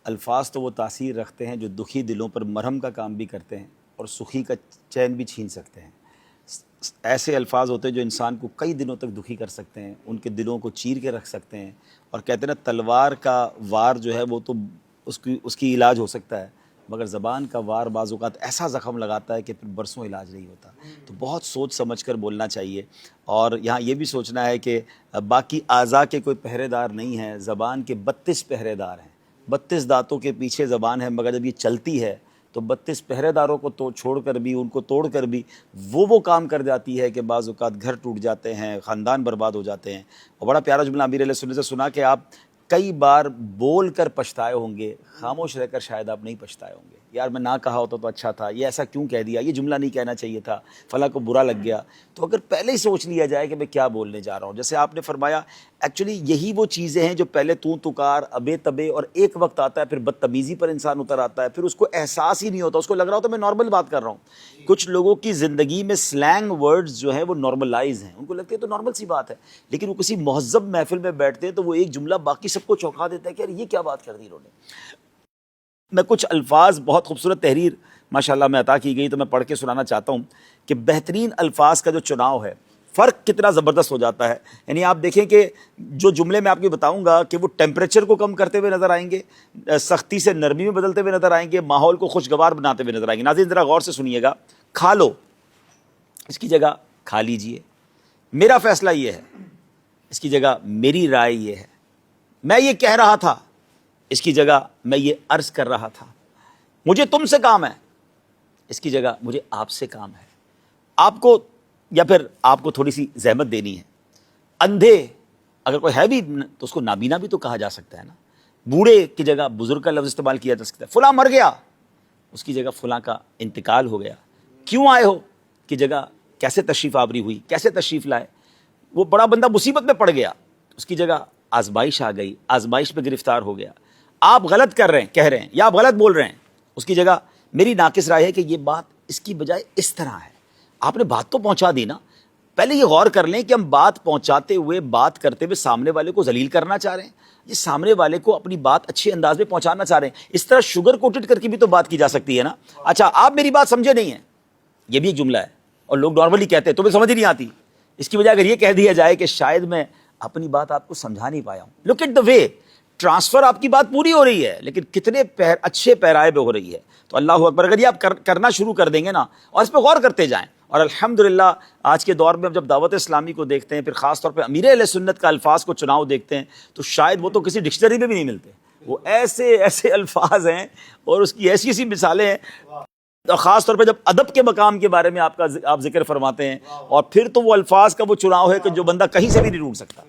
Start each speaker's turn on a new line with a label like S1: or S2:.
S1: الفاظ تو وہ تاثیر رکھتے ہیں جو دکھی دلوں پر مرہم کا کام بھی کرتے ہیں اور سخی کا چین بھی چھین سکتے ہیں۔ ایسے الفاظ ہوتے ہیں جو انسان کو کئی دنوں تک دکھی کر سکتے ہیں، ان کے دلوں کو چیر کے رکھ سکتے ہیں، اور کہتے ہیں نا تلوار کا وار جو ہے وہ تو اس کی علاج ہو سکتا ہے، مگر زبان کا وار بعض اوقات ایسا زخم لگاتا ہے کہ پھر برسوں علاج نہیں ہوتا۔ تو بہت سوچ سمجھ کر بولنا چاہیے، اور یہاں یہ بھی سوچنا ہے کہ باقی اعضاء کے کوئی پہرے دار نہیں ہیں، زبان کے 32 پہرے دار ہیں، 32 دانتوں کے پیچھے زبان ہے، مگر جب یہ چلتی ہے تو 32 پہرے داروں کو چھوڑ کر بھی، ان کو توڑ کر بھی وہ کام کر جاتی ہے کہ بعض اوقات گھر ٹوٹ جاتے ہیں، خاندان برباد ہو جاتے ہیں۔ اور بڑا پیارا جملہ امیر علیہ سنت سے سنا کہ آپ کئی بار بول کر پچھتائے ہوں گے، خاموش رہ کر شاید آپ نہیں پچھتائے ہوں گے، یار میں نہ کہا ہوتا تو اچھا تھا، یہ ایسا کیوں کہہ دیا، یہ جملہ نہیں کہنا چاہیے تھا، فلاں کو برا لگ گیا۔ تو اگر پہلے ہی سوچ لیا جائے کہ میں کیا بولنے جا رہا ہوں، جیسے آپ نے فرمایا ایکچولی یہی وہ چیزیں ہیں جو پہلے تو تکار ابے تبے، اور ایک وقت آتا ہے پھر بدتمیزی پر انسان اتر آتا ہے، پھر اس کو احساس ہی نہیں ہوتا، اس کو لگ رہا ہوتا میں نارمل بات کر رہا ہوں۔ کچھ لوگوں کی زندگی میں سلینگ ورڈز جو ہیں وہ نارملائز ہیں، ان کو لگتا ہے تو نارمل سی بات ہے، لیکن وہ کسی مہذب محفل میں بیٹھتے ہیں تو وہ ایک جملہ باقی سب کو چونکا دیتا ہے کہ یار یہ کیا بات کر دی انہوں نے۔ میں کچھ الفاظ، بہت خوبصورت تحریر ماشاءاللہ میں عطا کی گئی تو میں پڑھ کے سنانا چاہتا ہوں کہ بہترین الفاظ کا جو چناؤ ہے فرق کتنا زبردست ہو جاتا ہے۔ یعنی آپ دیکھیں کہ جو جملے میں آپ کو بتاؤں گا کہ وہ ٹیمپریچر کو کم کرتے ہوئے نظر آئیں گے، سختی سے نرمی میں بدلتے ہوئے نظر آئیں گے، ماحول کو خوشگوار بناتے ہوئے نظر آئیں گے۔ ناظرین ذرا غور سے سنیے گا، کھا لو اس کی جگہ کھا لیجئے، میرا فیصلہ یہ ہے اس کی جگہ میری رائے یہ ہے، میں یہ کہہ رہا تھا اس کی جگہ میں یہ عرض کر رہا تھا، مجھے تم سے کام ہے اس کی جگہ مجھے آپ سے کام ہے، آپ کو یا پھر آپ کو تھوڑی سی زحمت دینی ہے۔ اندھے اگر کوئی ہے بھی تو اس کو نابینا بھی تو کہا جا سکتا ہے نا، بوڑھے کی جگہ بزرگ کا لفظ استعمال کیا جا سکتا ہے، فلاں مر گیا اس کی جگہ فلاں کا انتقال ہو گیا، کیوں آئے ہو کی جگہ کیسے تشریف آوری ہوئی، کیسے تشریف لائے، وہ بڑا بندہ مصیبت میں پڑ گیا اس کی جگہ آزمائش آ گئی، آزمائش میں گرفتار ہو گیا، آپ غلط کر رہے ہیں کہہ رہے ہیں یا آپ غلط بول رہے ہیں اس کی جگہ میری ناقص رائے ہے کہ یہ بات اس کی بجائے اس طرح ہے۔ آپ نے بات تو پہنچا دی نا، پہلے یہ غور کر لیں کہ ہم بات پہنچاتے ہوئے، بات کرتے ہوئے سامنے والے کو ذلیل کرنا چاہ رہے ہیں، یہ سامنے والے کو اپنی بات اچھے انداز میں پہنچانا چاہ رہے ہیں۔ اس طرح شوگر کوٹڈ کر کے بھی تو بات کی جا سکتی ہے نا۔ اچھا آپ میری بات سمجھے نہیں ہیں، یہ بھی ایک جملہ ہے اور لوگ نارملی کہتے ہیں تمہیں سمجھ ہی نہیں آتی، اس کی بجائے اگر یہ کہہ دیا جائے کہ شاید میں اپنی بات آپ کو سمجھا نہیں پایا ہوں، look at the way transfer, آپ کی بات پوری ہو رہی ہے لیکن کتنے اچھے پیرائے پہ ہو رہی ہے۔ تو اللہ اکبر، اگر یہ آپ کرنا شروع کر دیں گے نا اور اس پہ غور کرتے جائیں، اور الحمدللہ آج کے دور میں ہم جب دعوت اسلامی کو دیکھتے ہیں، پھر خاص طور پہ امیر اہل سنت کا الفاظ کو چناؤ دیکھتے ہیں، تو شاید وہ تو کسی ڈکشنری میں بھی نہیں ملتے، وہ ایسے ایسے الفاظ ہیں اور اس کی ایسی ایسی مثالیں ہیں، اور خاص طور پہ جب ادب کے مقام کے بارے میں آپ ذکر فرماتے ہیں، اور پھر تو وہ الفاظ کا وہ چناؤ ہے کہ جو بندہ کہیں سے بھی نہیں ڈھونڈ سکتا۔